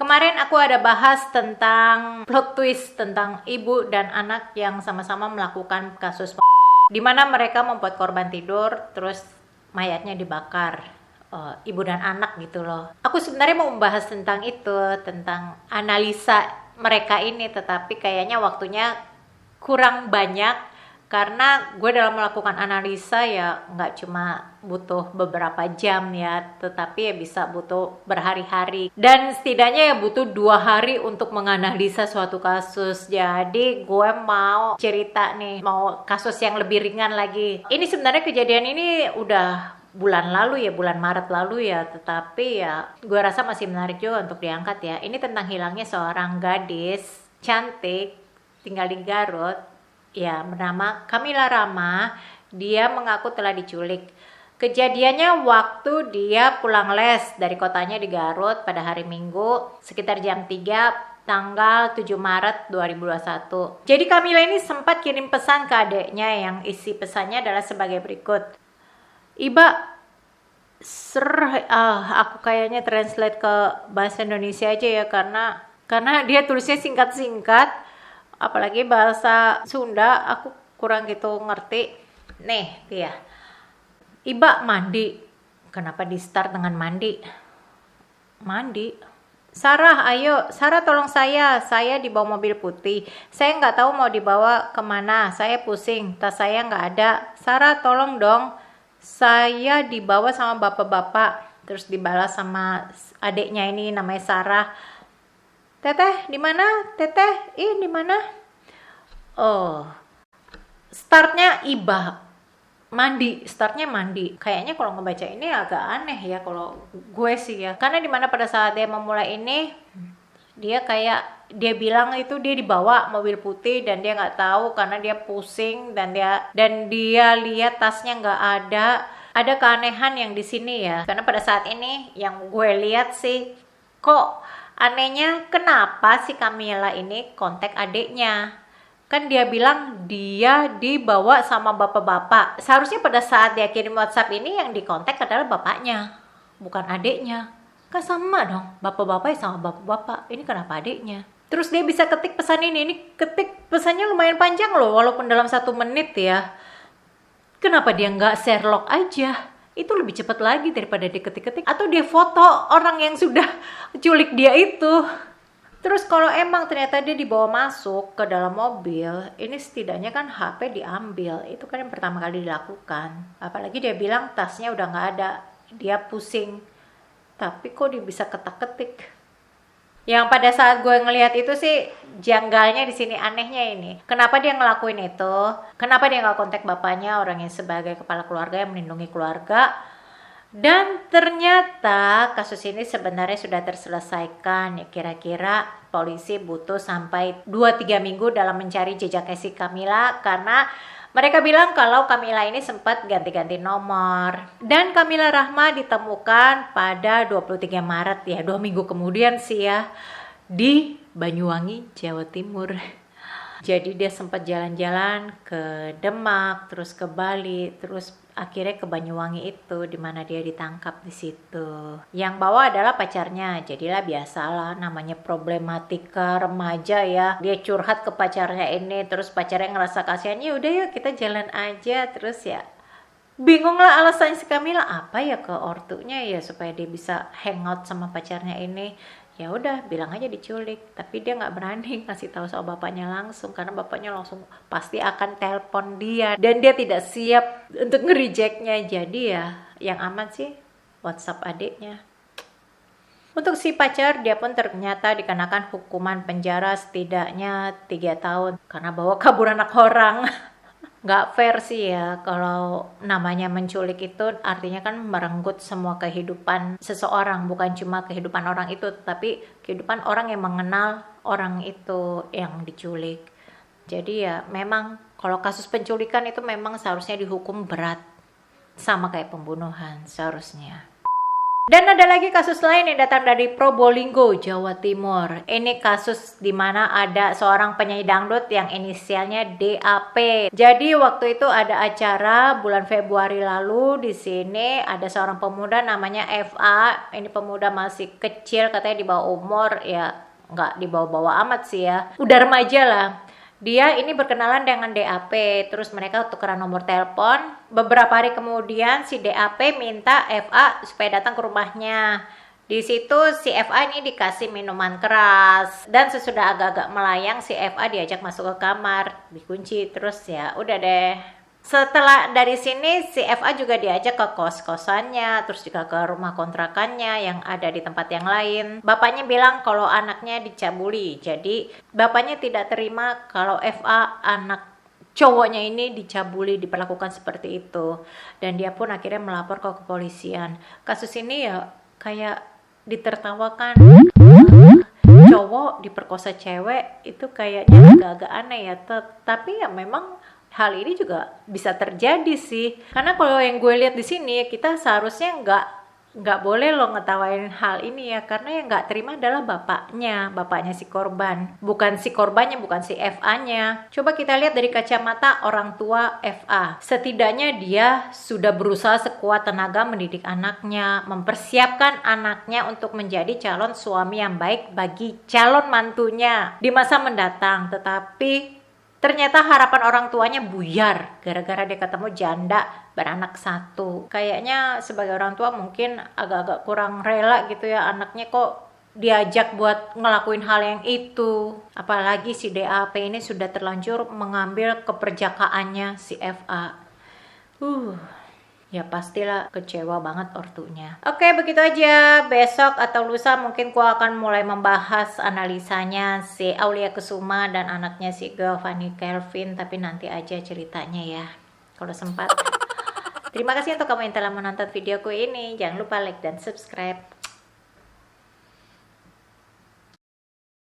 Kemarin aku ada bahas tentang plot twist tentang ibu dan anak yang sama-sama melakukan kasus di mana mereka membuat korban tidur terus mayatnya dibakar. Ibu dan anak gitu loh. Aku sebenarnya mau membahas tentang itu, tentang analisa mereka ini, tetapi kayaknya waktunya kurang banyak karena gue dalam melakukan analisa ya nggak cuma butuh beberapa jam ya, tetapi ya bisa butuh berhari-hari dan setidaknya ya butuh 2 hari untuk menganalisa suatu kasus. Jadi gue mau cerita nih, mau kasus yang lebih ringan lagi. Ini sebenarnya kejadian ini udah bulan lalu ya, bulan Maret lalu ya, tetapi ya gue rasa masih menarik juga untuk diangkat ya. Ini tentang hilangnya seorang gadis cantik tinggal di Garut ya, bernama Camilla Rama. Dia mengaku telah diculik. Kejadiannya waktu dia pulang les dari kotanya di Garut pada hari Minggu sekitar jam 3 tanggal 7 Maret 2021. Jadi Camilla ini sempat kirim pesan ke adiknya yang isi pesannya adalah sebagai berikut. Iba, aku kayaknya translate ke bahasa Indonesia aja ya, karena dia tulisnya singkat-singkat, apalagi bahasa Sunda aku kurang gitu ngerti. Nih dia, Iba mandi. Kenapa di start dengan mandi? Mandi. Sarah, ayo. Sarah, tolong saya dibawa mobil putih. Saya nggak tahu mau dibawa kemana, saya pusing, tas saya nggak ada. Sarah, tolong dong, saya dibawa sama bapak-bapak. Terus dibalas sama adiknya ini namanya Sarah. Teteh, di mana? Teteh, di mana? Oh, startnya Iba. Startnya mandi. Kayaknya kalau ngebaca ini agak aneh ya kalau gue sih ya. Karena dimana pada saat dia memulai ini, dia bilang itu dia dibawa mobil putih dan dia nggak tahu karena dia pusing dan dia lihat tasnya nggak ada. Ada keanehan yang di sini ya. Karena pada saat ini yang gue lihat sih, kok anehnya kenapa si Camilla ini kontak adiknya? Kan dia bilang dia dibawa sama bapak-bapak. Seharusnya pada saat dia kirim WhatsApp ini yang dikontak adalah bapaknya, bukan adiknya. Kan sama dong, bapak-bapak sama bapak-bapak. Ini kenapa adiknya? Terus dia bisa ketik pesan ini. Ini ketik pesannya lumayan panjang loh, walaupun dalam 1 menit ya. Kenapa dia nggak share log aja? Itu lebih cepat lagi daripada dia ketik-ketik. Atau dia foto orang yang sudah culik dia itu. Terus kalau emang ternyata dia dibawa masuk ke dalam mobil, ini setidaknya kan HP diambil. Itu kan yang pertama kali dilakukan. Apalagi dia bilang tasnya udah nggak ada. Dia pusing. Tapi kok dia bisa ketak-ketik? Yang pada saat gue ngelihat itu sih janggalnya di sini, anehnya ini. Kenapa dia ngelakuin itu? Kenapa dia nggak kontak bapaknya, orang yang sebagai kepala keluarga yang melindungi keluarga? Dan ternyata kasus ini sebenarnya sudah terselesaikan ya, kira-kira polisi butuh sampai 2-3 minggu dalam mencari jejaknya si Camilla karena mereka bilang kalau Camilla ini sempat ganti-ganti nomor. Dan Camilla Rahma ditemukan pada 23 Maret ya, 2 minggu kemudian sih ya, di Banyuwangi, Jawa Timur. Jadi dia sempat jalan-jalan ke Demak, terus ke Bali, terus akhirnya ke Banyuwangi itu di mana dia ditangkap di situ. Yang bawa adalah pacarnya. Jadilah biasalah namanya problematika remaja ya. Dia curhat ke pacarnya ini, terus pacarnya ngerasa kasihan, ya udah yuk kita jalan aja. Terus ya bingung lah alasan si Camilla apa ya ke ortunya ya supaya dia bisa hangout sama pacarnya ini. Ya udah bilang aja diculik, tapi dia nggak berani ngasih tahu sama bapaknya langsung karena bapaknya langsung pasti akan telepon dia dan dia tidak siap untuk nge-rejectnya. Jadi ya yang aman sih WhatsApp adiknya. Untuk si pacar, dia pun ternyata dikenakan hukuman penjara setidaknya 3 tahun karena bawa kabur anak orang. Nggak fair sih ya, kalau namanya menculik itu artinya kan merenggut semua kehidupan seseorang, bukan cuma kehidupan orang itu, tapi kehidupan orang yang mengenal orang itu yang diculik. Jadi ya memang kalau kasus penculikan itu memang seharusnya dihukum berat, sama kayak pembunuhan seharusnya. Dan ada lagi kasus lain yang datang dari Probolinggo, Jawa Timur. Ini kasus di mana ada seorang penyanyi dangdut yang inisialnya DAP. Jadi waktu itu ada acara bulan Februari lalu di sini ada seorang pemuda namanya FA. Ini pemuda masih kecil, katanya di bawah umur, ya nggak di bawah-bawah amat sih ya. Udah remaja lah. Dia ini berkenalan dengan DAP, terus mereka tukeran nomor telepon. Beberapa hari kemudian si DAP minta FA supaya datang ke rumahnya. Di situ si FA ini dikasih minuman keras, dan sesudah agak-agak melayang si FA diajak masuk ke kamar, dikunci, terus ya udah deh. Setelah dari sini si FA juga diajak ke kos-kosannya, terus juga ke rumah kontrakannya yang ada di tempat yang lain. Bapaknya bilang kalau anaknya dicabuli, jadi bapaknya tidak terima kalau FA anak cowoknya ini dicabuli, diperlakukan seperti itu. Dan dia pun akhirnya melapor ke kepolisian. Kasus ini ya kayak ditertawakan. Cowok diperkosa cewek itu kayaknya agak-agak aneh ya, tapi ya memang hal ini juga bisa terjadi sih. Karena kalau yang gue lihat di sini, kita seharusnya nggak boleh lo ngetawain hal ini ya, karena yang nggak terima adalah bapaknya si korban, bukan si korbannya, bukan si FA-nya. Coba kita lihat dari kacamata orang tua FA. Setidaknya dia sudah berusaha sekuat tenaga mendidik anaknya, mempersiapkan anaknya untuk menjadi calon suami yang baik bagi calon mantunya di masa mendatang. Tetapi ternyata harapan orang tuanya buyar gara-gara dia ketemu janda beranak satu. Kayaknya sebagai orang tua mungkin agak-agak kurang rela gitu ya, anaknya kok diajak buat ngelakuin hal yang itu. Apalagi si DAP ini sudah terlanjur mengambil keperjakaannya si FA. Ya pastilah kecewa banget ortunya. Oke, begitu aja. Besok atau lusa mungkin gua akan mulai membahas analisanya si Aulia Kesuma dan anaknya si Giovanni Kelvin, tapi nanti aja ceritanya ya kalau sempat. Terima kasih untuk kamu yang telah menonton videoku ini. Jangan lupa like dan subscribe.